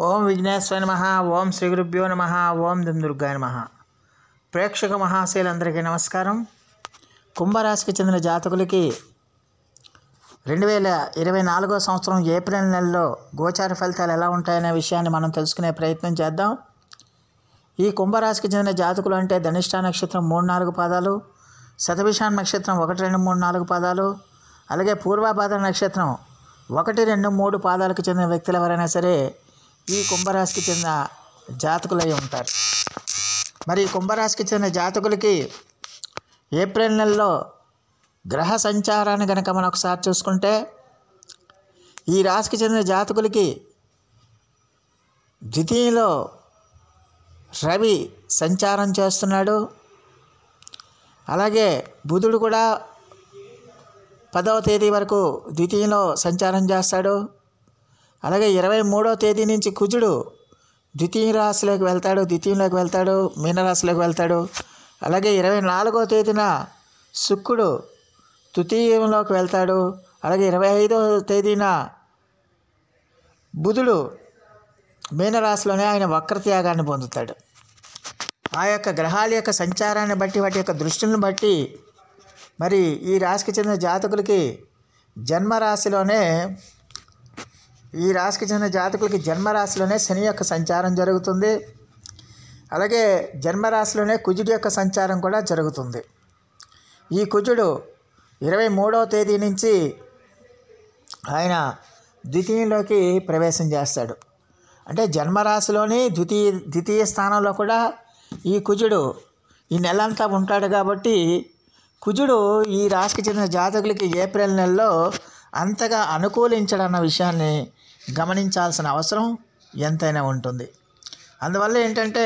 ఓం విఘ్నేశ్వరాయ నమః. ఓం శ్రీ గురుభ్యో నమః. ఓం దుర్గాయ నమః. ప్రేక్షక మహాశయులందరికీ నమస్కారం. కుంభరాశికి చెందిన జాతకులకి 2024 సంవత్సరం ఏప్రిల్ నెలలో గోచార ఫలితాలు ఎలా ఉంటాయనే విషయాన్ని మనం తెలుసుకునే ప్రయత్నం చేద్దాం. ఈ కుంభరాశికి చెందిన జాతకులు అంటే ధనిష్ఠ నక్షత్రం 3-4 పాదాలు, శతభిష నక్షత్రం 1-2-3-4 పాదాలు, అలాగే పూర్వభాద్ర నక్షత్రం 1-2-3 పాదాలకు చెందిన వ్యక్తులు ఎవరైనా సరే ఈ కుంభరాశికి చెందిన జాతకులై ఉంటారు. మరి ఈ కుంభరాశికి చెందిన జాతకులకి ఏప్రిల్ నెలలో గ్రహ సంచారాన్ని కనుక మనం ఒకసారి చూసుకుంటే, ఈ రాశికి చెందిన జాతకులకి ద్వితీయంలో రవి సంచారం చేస్తున్నాడు. అలాగే బుధుడు కూడా 10వ తేదీ వరకు ద్వితీయంలో సంచారం చేస్తాడు. అలాగే 23వ తేదీ నుంచి కుజుడు ద్వితీయంలోకి వెళ్తాడు, మీనరాశిలోకి వెళ్తాడు. అలాగే 24వ తేదీన శుక్రుడు తృతీయంలోకి వెళ్తాడు. అలాగే 25వ తేదీన బుధుడు మీనరాశిలోనే ఆయన వక్రత్యాగాన్ని పొందుతాడు. ఆ యొక్క గ్రహాల యొక్క సంచారాన్ని బట్టి, వాటి యొక్క దృష్టిని బట్టి మరి ఈ రాశికి చెందిన జాతకులకి జన్మరాశిలోనే శని యొక్క సంచారం జరుగుతుంది. అలాగే జన్మరాశిలోనే కుజుడి యొక్క సంచారం కూడా జరుగుతుంది. ఈ కుజుడు 23వ తేదీ నుంచి ఆయన ద్వితీయంలోకి ప్రవేశం చేస్తాడు. అంటే జన్మరాశిలోని ద్వితీయ స్థానంలో కూడా ఈ కుజుడు ఈ నెలంతా ఉంటాడు. కాబట్టి కుజుడు ఈ రాశికి చెందిన జాతకులకి ఏప్రిల్ నెలలో అంతగా అనుకూలించడన్న విషయాన్ని గమనించాల్సిన అవసరం ఎంతైనా ఉంటుంది. అందువల్ల ఏంటంటే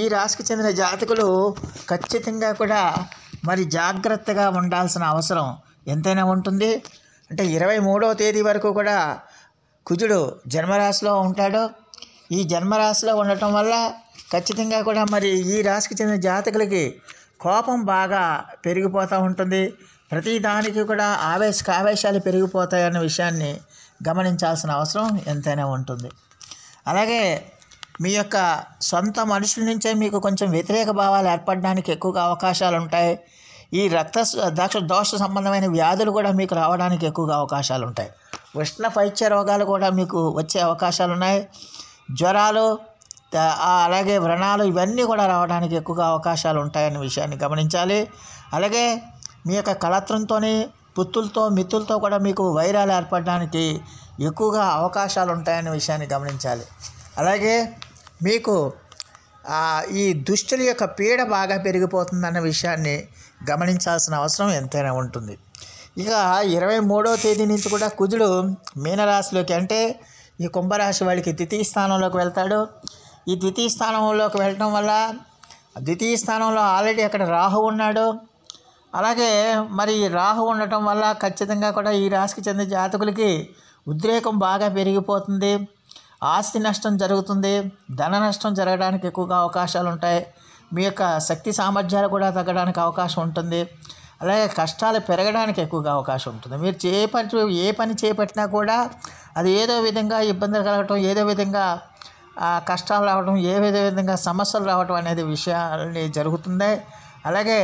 ఈ రాశికి చెందిన జాతకులు ఖచ్చితంగా కూడా మరి జాగ్రత్తగా ఉండాల్సిన అవసరం ఎంతైనా ఉంటుంది. అంటే 23వ తేదీ వరకు కూడా కుజుడు జన్మరాశిలో ఉంటాడు. ఈ జన్మరాశిలో ఉండటం వల్ల ఖచ్చితంగా కూడా మరి ఈ రాశికి చెందిన జాతకులకి కోపం బాగా పెరిగిపోతూ ఉంటుంది. ప్రతి దానికి కూడా ఆవేశాలు పెరిగిపోతాయన్న విషయాన్ని గమనించాల్సిన అవసరం ఎంతైనా ఉంటుంది. అలాగే మీ యొక్క సొంత మనుషుల నుంచే మీకు కొంచెం వ్యతిరేక భావాలు ఏర్పడడానికి ఎక్కువగా అవకాశాలు ఉంటాయి. ఈ దోష సంబంధమైన వ్యాధులు కూడా మీకు రావడానికి ఎక్కువగా అవకాశాలు ఉంటాయి. ఉష్ణ పైత్య రోగాలు కూడా మీకు వచ్చే అవకాశాలు ఉన్నాయి. జ్వరాలు, అలాగే వ్రణాలు ఇవన్నీ కూడా రావడానికి ఎక్కువగా అవకాశాలు ఉంటాయన్న విషయాన్ని గమనించాలి. అలాగే మీ యొక్క కళత్రంతోని పుత్తులతో మిత్రులతో కూడా మీకు వైరాలు ఏర్పడడానికి ఎక్కువగా అవకాశాలు ఉంటాయన్న విషయాన్ని గమనించాలి. అలాగే మీకు ఈ దుష్టుల యొక్క పీడ బాగా పెరిగిపోతుందన్న విషయాన్ని గమనించాల్సిన అవసరం ఎంతైనా ఉంటుంది. ఇక 23వ తేదీ నుంచి కూడా కుజుడు మీనరాశిలోకి, అంటే ఈ కుంభరాశి వాడికి ద్వితీయ స్థానంలోకి వెళ్తాడు. ఈ ద్వితీయ స్థానంలోకి వెళ్ళడం వల్ల ద్వితీయ స్థానంలో ఆల్రెడీ అక్కడ రాహు ఉన్నాడు. అలాగే మరి రాహు ఉండటం వల్ల ఖచ్చితంగా కూడా ఈ రాశికి చెందిన జాతకులకి ఉద్రేకం బాగా పెరిగిపోతుంది. ఆస్తి నష్టం జరుగుతుంది. ధన నష్టం జరగడానికి ఎక్కువగా అవకాశాలు ఉంటాయి. మీ యొక్క శక్తి సామర్థ్యాలు కూడా తగ్గడానికి అవకాశం ఉంటుంది. అలాగే కష్టాలు పెరగడానికి ఎక్కువగా అవకాశం ఉంటుంది. మీరు ఏ పని చేపట్టినా కూడా అది ఏదో విధంగా ఇబ్బందులు కలగటం, ఏదో విధంగా కష్టాలు రావడం, ఏ విధంగా సమస్యలు రావడం అనేది విషయాన్ని జరుగుతుంది. అలాగే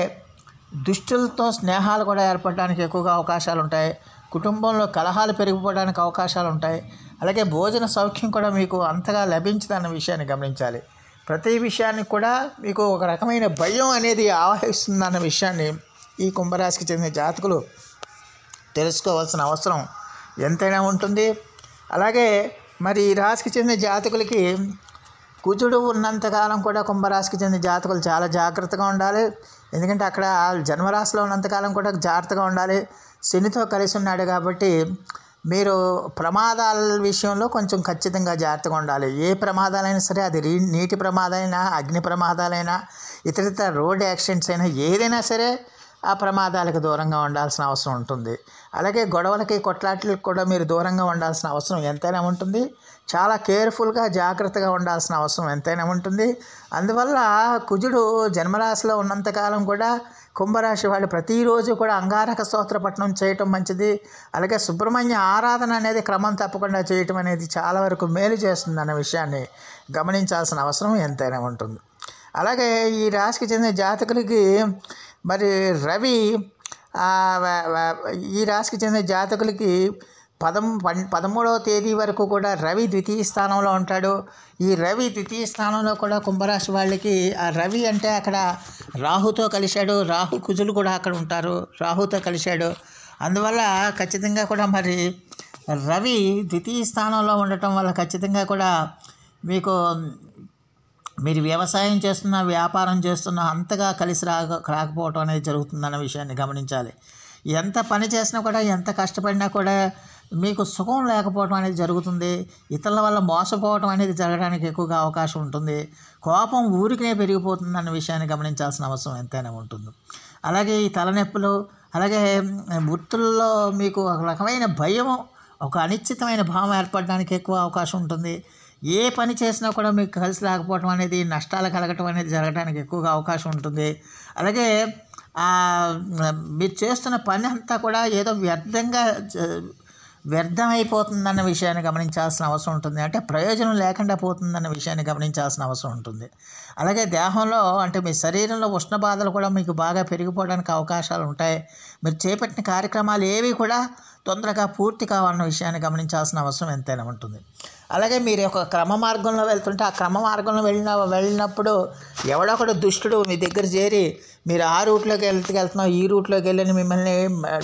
దుష్టులతో స్నేహాలు కూడా ఏర్పడడానికి ఎక్కువగా అవకాశాలు ఉంటాయి. కుటుంబంలో కలహాలు పెరిగిపోవడానికి అవకాశాలు ఉంటాయి. అలాగే భోజన సౌఖ్యం కూడా మీకు అంతగా లభించదన్న విషయాన్ని గమనించాలి. ప్రతి విషయానికి కూడా మీకు ఒక రకమైన భయం అనేది ఆవహిస్తుందన్న విషయాన్ని ఈ కుంభరాశికి చెందిన జాతకులు తెలుసుకోవాల్సిన అవసరం ఎంతైనా ఉంటుంది. అలాగే మరి ఈ రాశికి చెందిన జాతకులకి కుజుడు ఉన్నంతకాలం కూడా కుంభరాశికి చెందిన జాతకులు చాలా జాగ్రత్తగా ఉండాలి. ఎందుకంటే అక్కడ జన్మరాశిలో ఉన్నంతకాలం కూడా జాగ్రత్తగా ఉండాలి. శనితో కలిసి ఉన్నాడు కాబట్టి మీరు ప్రమాదాల విషయంలో కొంచెం ఖచ్చితంగా జాగ్రత్తగా ఉండాలి. ఏ ప్రమాదాలైనా సరే, అది నీటి ప్రమాదమైనా, అగ్ని ప్రమాదాలైనా, ఇతరితర రోడ్ యాక్సిడెంట్స్ అయినా, ఏదైనా సరే ఆ ప్రమాదాలకు దూరంగా ఉండాల్సిన అవసరం ఉంటుంది. అలాగే గొడవలకి కొట్లాట్లకి కూడా మీరు దూరంగా ఉండాల్సిన అవసరం ఎంతైనా ఉంటుంది. చాలా కేర్ఫుల్గా జాగ్రత్తగా ఉండాల్సిన అవసరం ఎంతైనా ఉంటుంది. అందువల్ల కుజుడు జన్మరాశిలో ఉన్నంతకాలం కూడా కుంభరాశి వాళ్ళు ప్రతిరోజు కూడా అంగారక స్తోత్ర పఠనం చేయటం మంచిది. అలాగే సుబ్రహ్మణ్య ఆరాధన అనేది క్రమం తప్పకుండా చేయటం అనేది చాలా వరకు మేలు చేస్తుంది అన్న విషయాన్ని గమనించాల్సిన అవసరం ఎంతైనా ఉంటుంది. అలాగే ఈ రాశికి చెందిన జాతకులకి మరి రవి ఈ రాశికి చెందిన జాతకులకి 13వ తేదీ వరకు కూడా రవి ద్వితీయ స్థానంలో ఉంటాడు. ఈ రవి ద్వితీయ స్థానంలో కూడా కుంభరాశి వాళ్ళకి ఆ రవి అంటే అక్కడ రాహుతో కలిశాడు. రాహు కుజులు కూడా అక్కడ ఉంటారు, రాహుతో కలిశాడు. అందువల్ల ఖచ్చితంగా కూడా మరి రవి ద్వితీయ స్థానంలో ఉండటం వల్ల ఖచ్చితంగా కూడా మీరు వ్యవసాయం చేస్తున్నా వ్యాపారం చేస్తున్నా అంతగా కలిసి రాకపోవటం అనేది జరుగుతుందన్న విషయాన్ని గమనించాలి. ఎంత పని చేసినా కూడా ఎంత కష్టపడినా కూడా మీకు సుఖం లేకపోవడం అనేది జరుగుతుంది. ఇతరుల వల్ల మోసపోవడం అనేది జరగడానికి ఎక్కువగా అవకాశం ఉంటుంది. కోపం ఊరికే పెరిగిపోతుంది అన్న విషయాన్ని గమనించాల్సిన అవసరం ఎంతైనా ఉంటుంది. అలాగే ఈ తలనొప్పులు, అలాగే వృత్తుల్లో మీకు ఒక రకమైన భయం, ఒక అనిశ్చితమైన భావం ఏర్పడడానికి ఎక్కువ అవకాశం ఉంటుంది. ఏ పని చేసినా కూడా మీకు కలిసి రాకపోవడం అనేది, నష్టాలు కలగటం అనేది జరగడానికి ఎక్కువగా అవకాశం ఉంటుంది. అలాగే మీరు చేస్తున్న పని అంతా కూడా ఏదో వ్యర్థమైపోతుందన్న విషయాన్ని గమనించాల్సిన అవసరం ఉంటుంది. అంటే ప్రయోజనం లేకుండా పోతుందన్న విషయాన్ని గమనించాల్సిన అవసరం ఉంటుంది. అలాగే దేహంలో అంటే మీ శరీరంలో ఉష్ణ బాధలు కూడా మీకు బాగా పెరిగిపోవడానికి అవకాశాలు ఉంటాయి. మీరు చేపట్టిన కార్యక్రమాలు ఏవి కూడా తొందరగా పూర్తి కావాలన్న విషయాన్ని గమనించాల్సిన అవసరం ఎంతైనా ఉంటుంది. అలాగే మీరు ఒక క్రమ మార్గంలో వెళ్తుంటే ఆ క్రమ మార్గంలో వెళ్ళినప్పుడు ఎవడొకడు దుష్టుడు మీ దగ్గర చేరి మీరు ఆ రూట్లోకి వెళ్తున్నాం, ఈ రూట్లోకి వెళ్ళని మిమ్మల్ని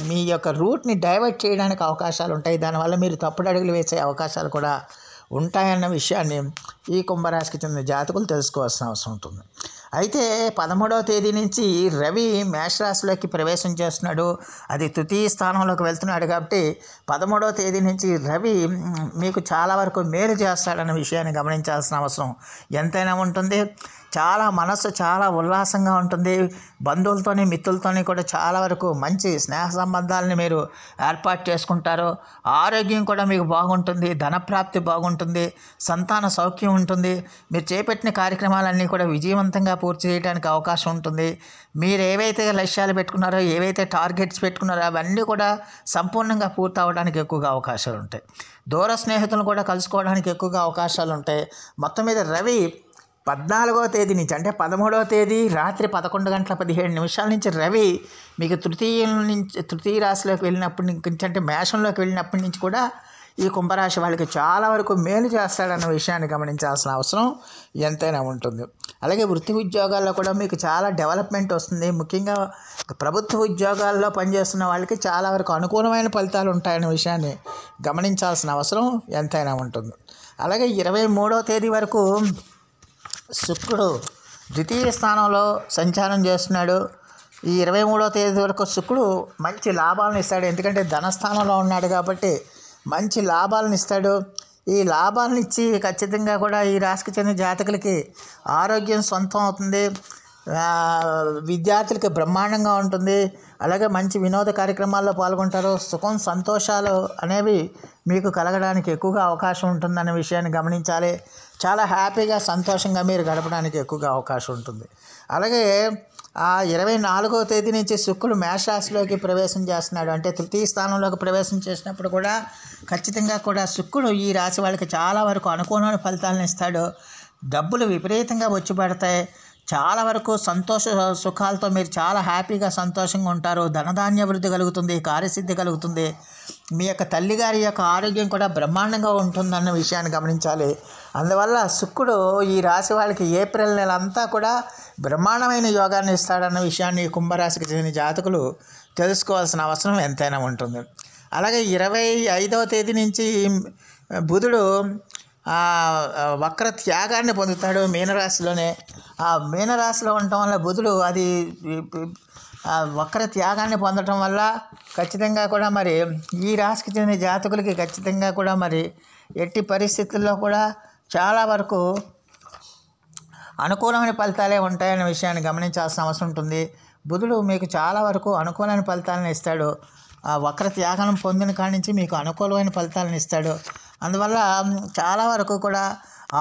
మీ యొక్క రూట్ని డైవర్ట్ చేయడానికి అవకాశాలు ఉంటాయి. దానివల్ల మీరు తప్పుడు అడుగులు వేసే అవకాశాలు కూడా ఉంటాయన్న విషయాన్ని ఈ కుంభరాశికి చెందిన జాతకులు తెలుసుకోవాల్సిన అవసరం ఉంటుంది. అయితే 13వ తేదీ నుంచి రవి మేషరాశిలోకి ప్రవేశం చేస్తున్నాడు. అది తృతీయ స్థానంలోకి వెళ్తున్నాడు కాబట్టి 13వ తేదీ నుంచి రవి మీకు చాలా వరకు మేలు చేస్తాడన్న విషయాన్ని గమనించాల్సిన అవసరం ఎంతైనా ఉంటుంది. మనస్సు చాలా ఉల్లాసంగా ఉంటుంది. బంధువులతోని మిత్రులతోని కూడా చాలా వరకు మంచి స్నేహ సంబంధాలని మీరు ఏర్పాటు చేసుకుంటారు. ఆరోగ్యం కూడా మీకు బాగుంటుంది, ధనప్రాప్తి బాగుంటుంది, సంతాన సౌఖ్యం ఉంటుంది. మీరు చేపట్టిన కార్యక్రమాలన్నీ కూడా విజయవంతంగా పూర్తి చేయడానికి అవకాశం ఉంటుంది. మీరు ఏవైతే లక్ష్యాలు పెట్టుకున్నారో, ఏవైతే టార్గెట్స్ పెట్టుకున్నారో అవన్నీ కూడా సంపూర్ణంగా పూర్తి అవ్వడానికి ఎక్కువగా అవకాశాలు ఉంటాయి. దూర స్నేహితులను కూడా కలుసుకోవడానికి ఎక్కువగా అవకాశాలు ఉంటాయి. మొత్తం మీద రవి 14వ తేదీ నుంచి అంటే 13వ తేదీ రాత్రి 11:17 నుంచి రవి మీకు తృతీయ రాశిలోకి వెళ్ళినప్పటి నుంచి అంటే మేషంలోకి వెళ్ళినప్పటి నుంచి కూడా ఈ కుంభరాశి వాళ్ళకి చాలా వరకు మేలు చేస్తాడన్న విషయాన్ని గమనించాల్సిన అవసరం ఎంతైనా ఉంటుంది. అలాగే వృత్తి ఉద్యోగాల్లో కూడా మీకు చాలా డెవలప్మెంట్ వస్తుంది. ముఖ్యంగా ప్రభుత్వ ఉద్యోగాల్లో పనిచేస్తున్న వాళ్ళకి చాలా వరకు అనుకూలమైన ఫలితాలు ఉంటాయన్న విషయాన్ని గమనించాల్సిన అవసరం ఎంతైనా ఉంటుంది. అలాగే 23వ తేదీ వరకు శుక్రుడు ద్వితీయ స్థానంలో సంచారం చేస్తున్నాడు. ఈ 23వ తేదీ వరకు శుక్రుడు మంచి లాభాలను ఇస్తాడు. ఎందుకంటే ధనస్థానంలో ఉన్నాడు కాబట్టి మంచి లాభాలను ఇస్తాడు. ఈ లాభాలను ఇచ్చి ఖచ్చితంగా కూడా ఈ రాశికి చెందిన జాతకులకి ఆరోగ్యం సొంతం అవుతుంది. విద్యార్థులకి బ్రహ్మాండంగా ఉంటుంది. అలాగే మంచి వినోద కార్యక్రమాల్లో పాల్గొంటారు. సుఖం సంతోషాలు అనేవి మీకు కలగడానికి ఎక్కువగా అవకాశం ఉంటుందనే విషయాన్ని గమనించాలి. చాలా హ్యాపీగా సంతోషంగా మీరు గడపడానికి ఎక్కువగా అవకాశం ఉంటుంది. అలాగే 24వ తేదీ నుంచి శుక్రుడు మేషరాశిలోకి ప్రవేశం చేస్తున్నాడు. అంటే తృతీయ స్థానంలోకి ప్రవేశం చేసినప్పుడు కూడా ఖచ్చితంగా కూడా శుక్రుడు ఈ రాశి వాళ్ళకి చాలా వరకు అనుకూలమైన ఫలితాలను ఇస్తాడు. డబ్బులు విపరీతంగా వచ్చి పడతాయి. చాలా వరకు సంతోష సుఖాలతో మీరు చాలా హ్యాపీగా సంతోషంగా ఉంటారు. ధనధాన్య వృద్ధి కలుగుతుంది, కార్యసిద్ధి కలుగుతుంది. మీ యొక్క తల్లిగారి యొక్క ఆరోగ్యం కూడా బ్రహ్మాండంగా ఉంటుందన్న విషయాన్ని గమనించాలి. అందువల్ల శుక్రుడు ఈ రాశి వాళ్ళకి ఏప్రిల్ నెల అంతా కూడా బ్రహ్మాండమైన యోగాన్ని ఇస్తాడన్న విషయాన్ని కుంభరాశికి చెందిన జాతకులు తెలుసుకోవాల్సిన అవసరం ఎంతైనా ఉంటుంది. అలాగే 25వ తేదీ నుంచి బుధుడు వక్ర త్యాగాన్ని పొందుతాడు మీనరాశిలోనే. ఆ మీనరాశిలో ఉండటం వల్ల బుధుడు అది వక్ర త్యాగాన్ని పొందటం వల్ల ఖచ్చితంగా కూడా మరి ఈ రాశికి చెందిన జాతకులకి ఖచ్చితంగా కూడా మరి ఎట్టి పరిస్థితుల్లో కూడా చాలా వరకు అనుకూలమైన ఫలితాలే ఉంటాయనే విషయాన్ని గమనించాల్సిన అవసరం ఉంటుంది. బుధుడు మీకు చాలా వరకు అనుకూలమైన ఫలితాలను ఇస్తాడు. వక్ర త్యాగం పొందిన కాడి నుంచి మీకు అనుకూలమైన ఫలితాలను ఇస్తాడు. అందువల్ల చాలా వరకు కూడా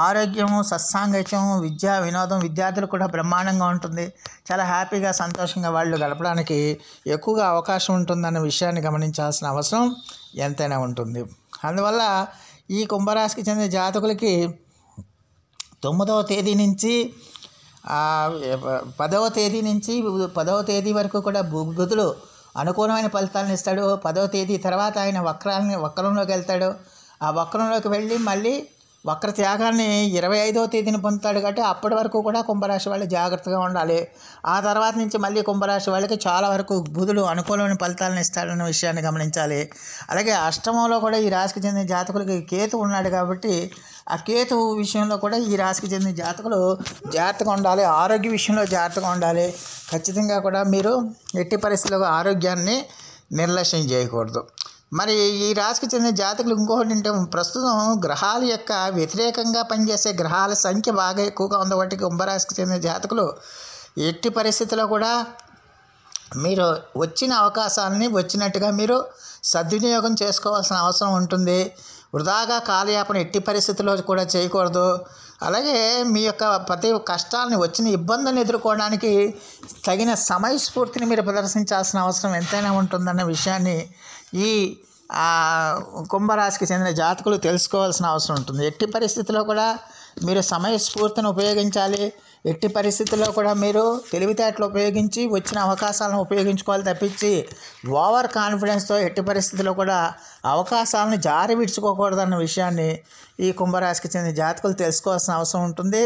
ఆరోగ్యము, సత్సాంగత్యం, విద్యా వినోదం విద్యార్థులు కూడా బ్రహ్మాండంగా ఉంటుంది. చాలా హ్యాపీగా సంతోషంగా వాళ్ళు గడపడానికి ఎక్కువగా అవకాశం ఉంటుందన్న విషయాన్ని గమనించాల్సిన అవసరం ఎంతైనా ఉంటుంది. అందువల్ల ఈ కుంభరాశికి చెందిన జాతకులకి 9వ తేదీ నుంచి 10వ తేదీ వరకు కూడా బుధుడు అనుకూలమైన ఫలితాలను ఇస్తాడు. 10వ తేదీ తర్వాత ఆయన వక్రంలోకి వెళ్తాడు. ఆ వక్రంలోకి వెళ్ళి మళ్ళీ వక్ర త్యాగాన్ని 25వ తేదీని పొందుతాడు. కాబట్టి అప్పటి వరకు కూడా కుంభరాశి వాళ్ళు జాగ్రత్తగా ఉండాలి. ఆ తర్వాత నుంచి మళ్ళీ కుంభరాశి వాళ్ళకి చాలా వరకు బుధుడు అనుకూలమైన ఫలితాలను ఇస్తాడన్న విషయాన్ని గమనించాలి. అలాగే అష్టమంలో కూడా ఈ రాశికి చెందిన జాతకులకి కేతు ఉన్నాడు. కాబట్టి ఆ కేతు విషయంలో కూడా ఈ రాశికి చెందిన జాతకులు జాగ్రత్తగా ఉండాలి. ఆరోగ్య విషయంలో జాగ్రత్తగా ఉండాలి. ఖచ్చితంగా కూడా మీరు ఎట్టి పరిస్థితుల్లో ఆరోగ్యాన్ని నిర్లక్ష్యం చేయకూడదు. మరి ఈ రాశికి చెందిన జాతకులు ఇంకొకటి అంటే ప్రస్తుతం గ్రహాల యొక్క వ్యతిరేకంగా పనిచేసే గ్రహాల సంఖ్య బాగా ఎక్కువగా ఉంది. కాబట్టి కుంభరాశికి చెందిన జాతకులు ఎట్టి పరిస్థితుల్లో కూడా మీరు వచ్చిన అవకాశాలని వచ్చినట్టుగా మీరు సద్వినియోగం చేసుకోవాల్సిన అవసరం ఉంటుంది. వృధాగా కాలయాపన ఎట్టి పరిస్థితుల్లో కూడా చేయకూడదు. అలాగే మీ యొక్క ప్రతి కష్టాలని వచ్చిన ఇబ్బందులను ఎదుర్కోవడానికి తగిన సమయస్ఫూర్తిని మీరు ప్రదర్శించాల్సిన అవసరం ఎంతైనా ఉంటుందన్న విషయాన్ని ఈ కుంభరాశికి చెందిన జాతకులు తెలుసుకోవాల్సిన అవసరం ఉంటుంది. ఎట్టి పరిస్థితుల్లో కూడా మీరు సమయస్ఫూర్తిని ఉపయోగించాలి. ఎట్టి పరిస్థితుల్లో కూడా మీరు తెలివితేటలు ఉపయోగించి వచ్చిన అవకాశాలను ఉపయోగించుకోవాలి తప్పించి ఓవర్ కాన్ఫిడెన్స్తో ఎట్టి పరిస్థితుల్లో కూడా అవకాశాలను జారి విడుచుకోకూడదన్న విషయాన్ని ఈ కుంభరాశికి చెందిన జాతకులు తెలుసుకోవాల్సిన అవసరం ఉంటుంది.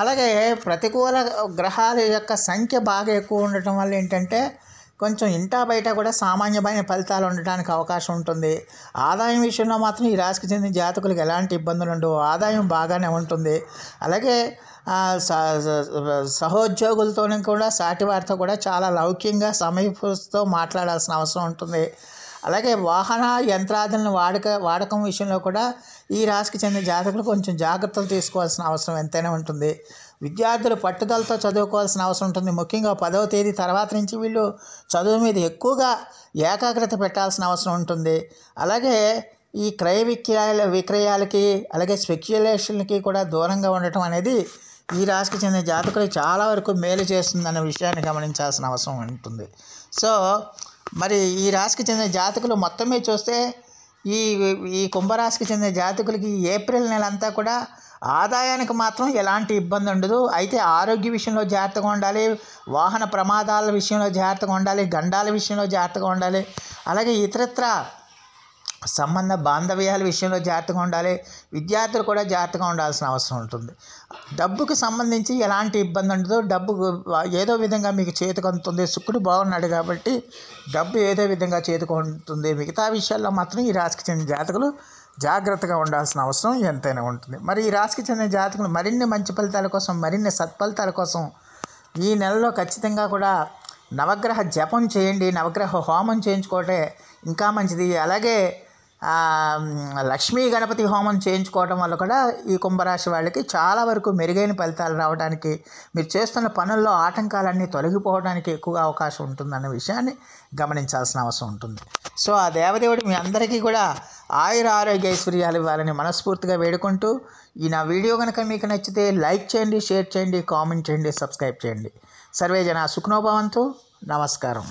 అలాగే ప్రతికూల గ్రహాల యొక్క సంఖ్య బాగా ఎక్కువ ఉండటం వల్ల ఏంటంటే కొంచెం ఇంటా బయట కూడా సామాన్యమైన ఫలితాలు ఉండడానికి అవకాశం ఉంటుంది. ఆదాయం విషయంలో మాత్రం ఈ రాశికి చెందిన జాతకులకు ఎలాంటి ఇబ్బందులు ఉండవు. ఆదాయం బాగానే ఉంటుంది. అలాగే సహోద్యోగులతోనే కూడా సాటివారితో కూడా చాలా లౌక్యంగా సమయతో మాట్లాడాల్సిన అవసరం ఉంటుంది. అలాగే వాహన యంత్రాదులను వాడకం విషయంలో కూడా ఈ రాశికి చెందిన జాతకులు కొంచెం జాగ్రత్తలు తీసుకోవాల్సిన అవసరం ఎంతైనా ఉంటుంది. విద్యార్థులు పట్టుదలతో చదువుకోవాల్సిన అవసరం ఉంటుంది. ముఖ్యంగా 10వ తేదీ తర్వాత నుంచి వీళ్ళు చదువు మీద ఎక్కువగా ఏకాగ్రత పెట్టాల్సిన అవసరం ఉంటుంది. అలాగే ఈ క్రయ విక్రయాలకి అలాగే స్పెక్యులేషన్లకి కూడా దూరంగా ఉండటం అనేది ఈ రాశికి చెందిన జాతకులు చాలా వరకు మేలు చేస్తుందన్న విషయాన్ని గమనించాల్సిన అవసరం ఉంటుంది. సో మరి ఈ రాశికి చెందిన జాతకులు మొత్తం మీద చూస్తే ఈ కుంభరాశికి చెందిన జాతకులకి ఏప్రిల్ నెల అంతా కూడా ఆదాయానికి మాత్రం ఎలాంటి ఇబ్బంది ఉండదు. అయితే ఆరోగ్య విషయంలో జాగ్రత్తగా ఉండాలి. వాహన ప్రమాదాల విషయంలో జాగ్రత్తగా ఉండాలి. గండాల విషయంలో జాగ్రత్తగా ఉండాలి. అలాగే ఇతరత్ర సంబంధ బాంధవ్యాల విషయంలో జాగ్రత్తగా ఉండాలి. విద్యార్థులు కూడా జాగ్రత్తగా ఉండాల్సిన అవసరం ఉంటుంది. డబ్బుకు సంబంధించి ఎలాంటి ఇబ్బంది ఉండదు. డబ్బు ఏదో విధంగా మీకు చేతికి అందుతుంది. శుక్రుడు బాగున్నాడు కాబట్టి డబ్బు ఏదో విధంగా చేతికి అందుతుంది. మిగతా విషయాల్లో మాత్రం ఈ రాశికి చెందిన జాతకులు జాగ్రత్తగా ఉండాల్సిన అవసరం ఎంతైనా ఉంటుంది. మరి ఈ రాశికి చెందిన జాతకులు మరిన్ని మంచి ఫలితాల కోసం, మరిన్ని సత్ఫలితాల కోసం ఈ నెలలో ఖచ్చితంగా కూడా నవగ్రహ జపం చేయండి. నవగ్రహ హోమం చేయించుకోవటే ఇంకా మంచిది. అలాగే లక్ష్మీ గణపతి హోమం చేయించుకోవడం వల్ల కూడా ఈ కుంభరాశి వాళ్ళకి చాలా వరకు మెరుగైన ఫలితాలు రావడానికి, మీరు చేస్తున్న పనుల్లో ఆటంకాలన్నీ తొలగిపోవడానికి ఎక్కువగా అవకాశం ఉంటుందన్న విషయాన్ని గమనించాల్సిన అవసరం ఉంటుంది. సో ఆ దేవదేవుడు మీ అందరికీ కూడా ఆయుర ఆరోగ్య ఐశ్వర్యాలు ఇవ్వాలని మనస్ఫూర్తిగా వేడుకుంటూ ఈ నా వీడియో కనుక మీకు నచ్చితే లైక్ చేయండి, షేర్ చేయండి, కామెంట్ చేయండి, సబ్స్క్రైబ్ చేయండి. సర్వే జన సుఖనో భవంతు. నమస్కారం.